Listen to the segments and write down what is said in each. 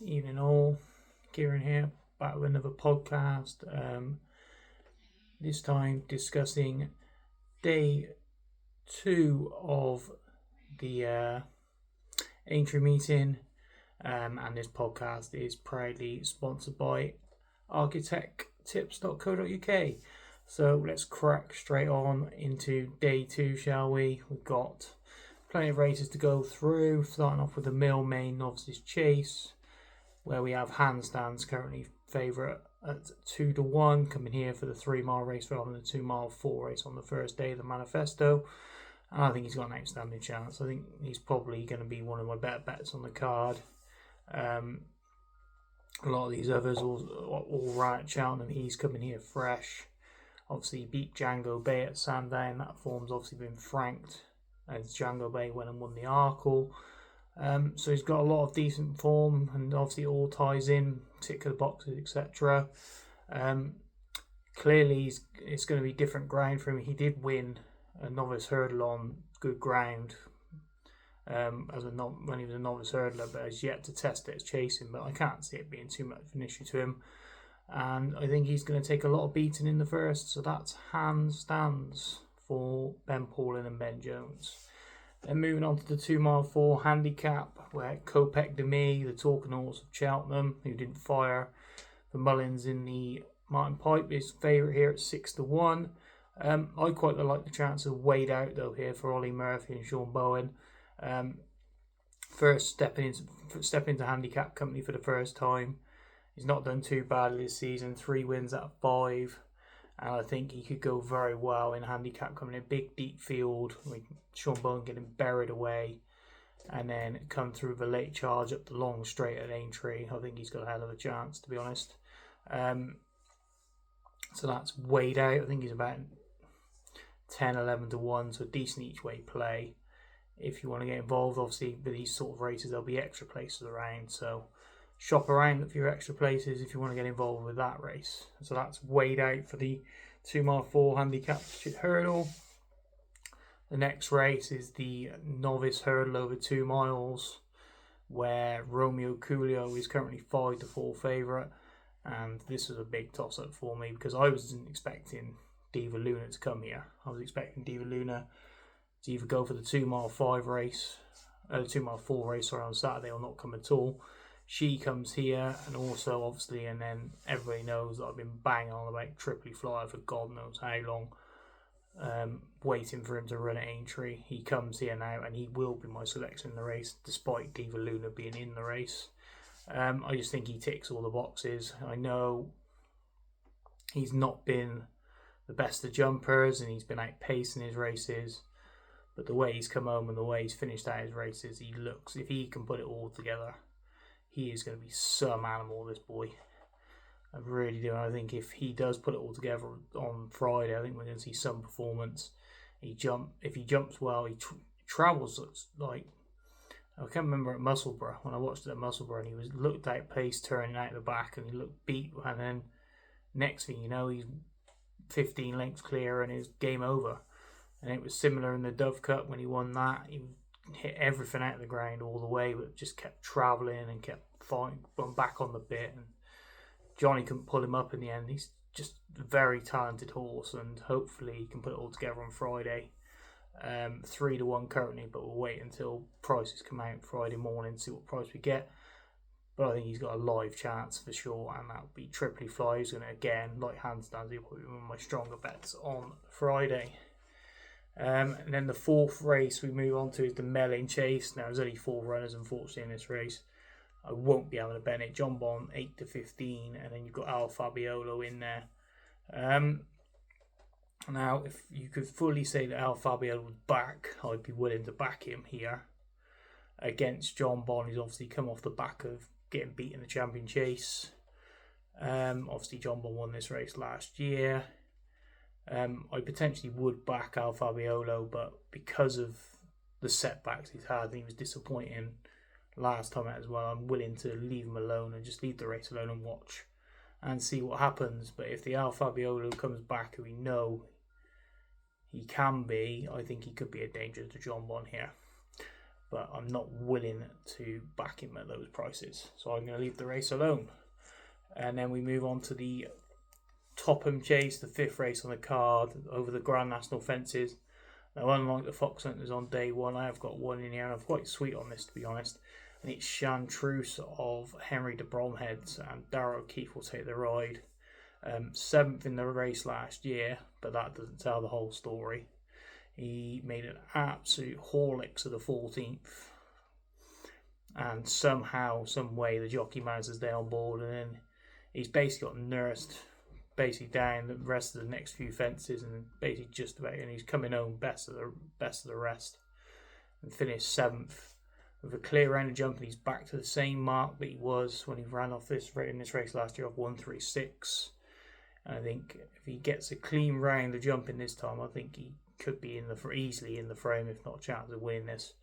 Evening all, Kieran here, back with another podcast. This time discussing day 2 of the Aintree meeting, and this podcast is proudly sponsored by architecttips.co.uk. So let's crack straight on into day 2, shall we? We've got plenty of races to go through, starting off with the Mill Main Novices Chase, where we have Handstands currently favourite at 2-1, coming here for the 3-mile race rather than the 2-mile 4 race on the first day of the manifesto. And I think he's got an outstanding chance. I think he's probably going to be one of my better bets on the card. A lot of these others all right at Cheltenham. He's coming here fresh. Obviously, he beat Django Bay at Sandown. That form's obviously been franked as Django Bay went and won the Arkle. So he's got a lot of decent form, and obviously it all ties in, tick of the boxes, etc. Clearly, it's going to be different ground for him. He did win a novice hurdle on good ground when he was a novice hurdler, but has yet to test it as chasing. But I can't see it being too much of an issue to him, and I think he's going to take a lot of beating in the first. So that's Handstands for Ben Paulin and Ben Jones. Then moving on to the 2-mile 4 handicap, where Kopek Demi, the Talking Horse of Cheltenham, who didn't fire for Mullins in the Martin Pipe, is favourite here at 6-1. I quite like the chance of Wade Out though here for Ollie Murphy and Sean Bowen. First stepping into handicap company for the first time. He's not done too badly this season, 3 wins out of 5. And I think he could go very well in handicap, coming in a big deep field with Sean Bowen getting buried away, and then come through the late charge up the long straight at Aintree. I think he's got a hell of a chance, to be honest. So that's weighed out. I think he's about 10-11-1, so a decent each way play. If you want to get involved, obviously with these sort of races, there'll be extra places around, so shop around, look for your extra places if you want to get involved with that race. So that's weighed out for the 2-mile 4 handicap hurdle. The next race is the novice hurdle over 2 miles, where Romeo Coolio is currently 5-4 favourite. And this was a big toss up for me because I wasn't expecting Diva Luna to come here. I was expecting Diva Luna to either go for the 2-mile 5 race, 2-mile 4 race, on Saturday, or not come at all. She comes here, and also obviously, and then everybody knows that I've been banging on about Tripoli Flyer for God knows how long, waiting for him to run at Aintree. He comes here now, and he will be my selection in the race, despite Diva Luna being in the race. I just think he ticks all the boxes. I know he's not been the best of jumpers, and he's been outpacing his races, but the way he's come home and the way he's finished out his races, he looks, if he can put it all together, he is going to be some animal, this boy. I really do. I think if he does put it all together on Friday, I think we're going to see some performance. If he jumps well, he travels like, I can't remember at Musselburgh, when I watched it at Musselburgh, and he looked outpaced turning out the back, and he looked beat, and then next thing you know, he's 15 lengths clear and it's game over. And it was similar in the Dove Cup when he won that. He hit everything out of the ground all the way, but just kept travelling and kept fighting, back on the bit, and Johnny couldn't pull him up in the end. He's just a very talented horse, and hopefully he can put it all together on Friday. 3-1 currently, but we'll wait until prices come out Friday morning to see what price we get. But I think he's got a live chance for sure, and that'll be Tripoli Fly. He's going to, again, like Handstands, he'll probably be one of my stronger bets on Friday. And then the 4th race we move on to is the Melling Chase. Now, there's only 4 runners, unfortunately, in this race. I won't be able to bet it. John Bond, 8-15, and then you've got Al Fabiolo in there. Now, if you could fully say that Al Fabiolo was back, I'd be willing to back him here against John Bond, who's obviously come off the back of getting beat in the Champion Chase. Obviously, John Bond won this race last year. I potentially would back Al Fabiolo, but because of the setbacks he's had, and he was disappointing last time out as well, I'm willing to leave him alone and just leave the race alone and watch and see what happens. But if the Al Fabiolo comes back, who we know he can be, I think he could be a danger to John Bond here. but I'm not willing to back him at those prices, so I'm going to leave the race alone. And then we move on to the Topham Chase, the 5th race on the card, over the Grand National Fences. Now, unlike the Fox Hunters on day one, I have got one in here, and I'm quite sweet on this, to be honest. And it's Chantruse of Henry de Bromhead's, and Darrell O'Keefe will take the ride. 7th in the race last year, but that doesn't tell the whole story. He made an absolute Horlicks of the 14th, and somehow, some way, the jockey managed to stay on board, and then he's basically got nursed down the rest of the next few fences, and basically just about, and he's coming home best of the rest, and finished 7th with a clear round of jump, and he's back to the same mark that he was when he ran off in this race last year of 136. And I think if he gets a clean round of jumping this time, I think he could be easily in the frame, if not a chance of winning this.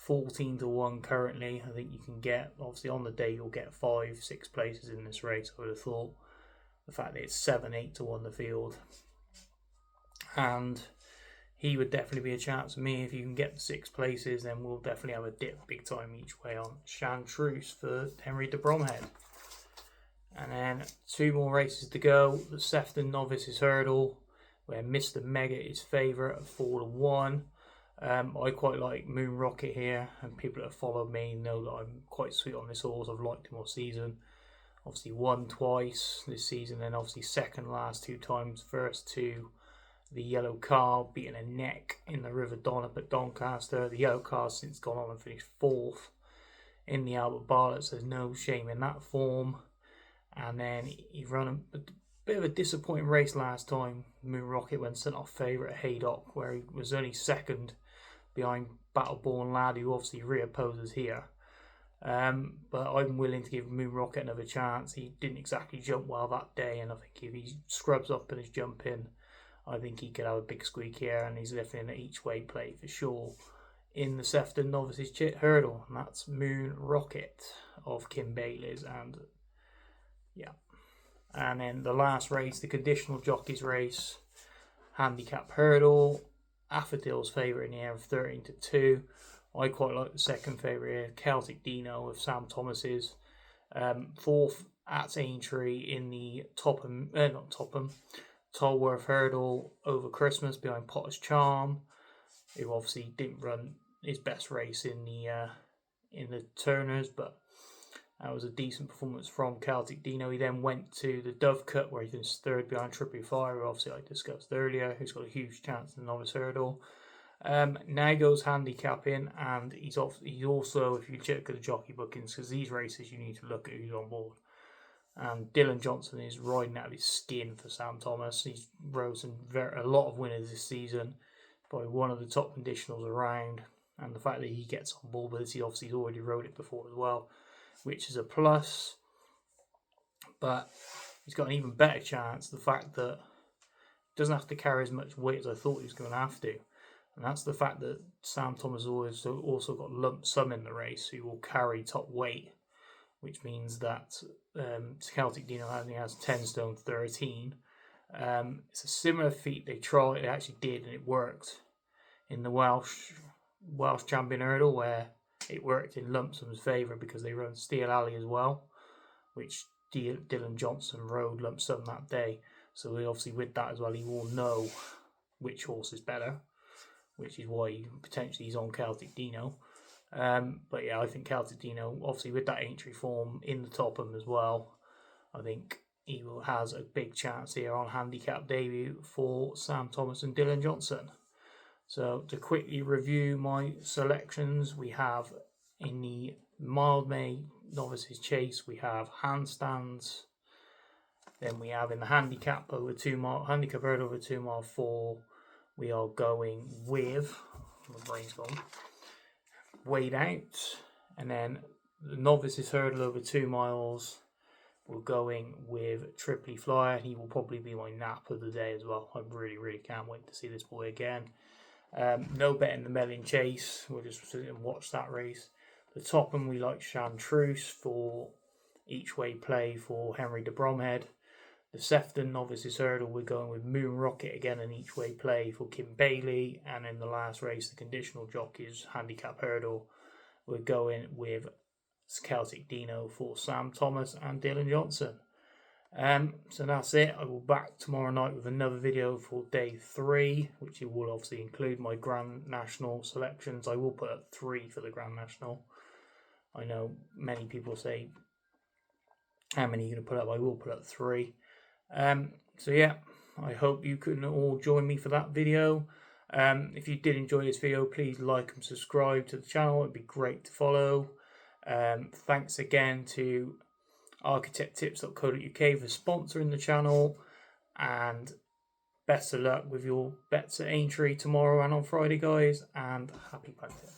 14-1 currently. I think you can get, obviously on the day you'll get 5-6 places in this race, I would have thought. The fact that it's 7-8-1 the field, and he would definitely be a chance for me. If you can get the 6 places, then we'll definitely have a dip big time each way on Chantruse for Henry de Bromhead. And then 2 more races to go. The Sefton Novices Hurdle, where Mr. Mega is favourite at 4-1. I quite like Moon Rocket here, and people that have followed me know that I'm quite sweet on this horse. I've liked him all season. Obviously won twice this season, and obviously second last 2 times. First to the Yellow Car, beating a neck in the River Don up at Doncaster. The Yellow Car's since gone on and finished 4th in the Albert Bartlett, so there's no shame in that form. And then he ran a bit of a disappointing race last time, Moon Rocket, when sent off favourite at Haydock, where he was only 2nd behind Battleborn Lad, who obviously reopposes here. But I'm willing to give Moon Rocket another chance. He didn't exactly jump well that day, and I think if he scrubs up in his jumping, I think he could have a big squeak here, and he's definitely an each way play for sure in the Sefton Novices Hurdle, and that's Moon Rocket of Kim Bailey's. And yeah, and then the last race, the Conditional Jockeys Race, Handicap Hurdle. Affadil's favourite in the air of 13-2. I quite like the second favourite here, Celtic Dino of Sam Thomas's. 4th at Aintree in the Tolworth Hurdle over Christmas behind Potter's Charm, who obviously didn't run his best race in the Turners, but that was a decent performance from Celtic Dino. He then went to the Dove Cut, where he finished 3rd behind Trippy Fire, who obviously I discussed earlier, who's got a huge chance in the Novice Hurdle. Now goes handicapping, and he's also, if you check the jockey bookings, because these races you need to look at who's on board. And Dylan Johnson is riding out of his skin for Sam Thomas. He's rode a lot of winners this season, probably one of the top conditionals around, and the fact that he gets on board with this, he obviously already rode it before as well, which is a plus. But he's got an even better chance, the fact that he doesn't have to carry as much weight as I thought he was going to have to. And that's the fact that Sam Thomas has also got lump sum in the race, who will carry top weight, which means that Celtic Dino only has 10 stone 13. It's a similar feat they actually did, and it worked in the Welsh Champion Hurdle, where it worked in lump sum's favour because they run Steel Alley as well, which Dylan Johnson rode lump sum that day. So obviously with that as well, he will know which horse is better, which is why potentially he's on Celtic Dino. But yeah, I think Celtic Dino, obviously with that Aintree form in the Topham as well, I think he has a big chance here on handicap debut for Sam Thomas and Dylan Johnson. So to quickly review my selections, we have in the Mildmay Novices Chase, we have handstands. Then we have in the handicap over 2 mile, handicap hurdle over 2 mile 4, we are going with, my brain's gone, Weighed Out. And then the Novices Hurdle over 2 miles, we're going with Triply Flyer. He will probably be my nap of the day as well. I really can't wait to see this boy again. No bet in the Melling Chase. We'll just sit and watch that race. The Topham, we like Chantruse for each way play for Henry de Bromhead. The Sefton Novices Hurdle, we're going with Moon Rocket again, an each way play for Kim Bailey. And in the last race, the Conditional Jockeys Handicap Hurdle, we're going with Celtic Dino for Sam Thomas and Dylan Johnson. So that's it. I will be back tomorrow night with another video for day 3, which will obviously include my Grand National selections. I will put up 3 for the Grand National. I know many people say, how many are you going to put up? I will put up 3. So yeah, I hope you can all join me for that video. If you did enjoy this video, please like and subscribe to the channel. It'd be great to follow. Thanks again to architecttips.co.uk for sponsoring the channel, and best of luck with your bets at Aintree tomorrow and on Friday, guys, and happy punting.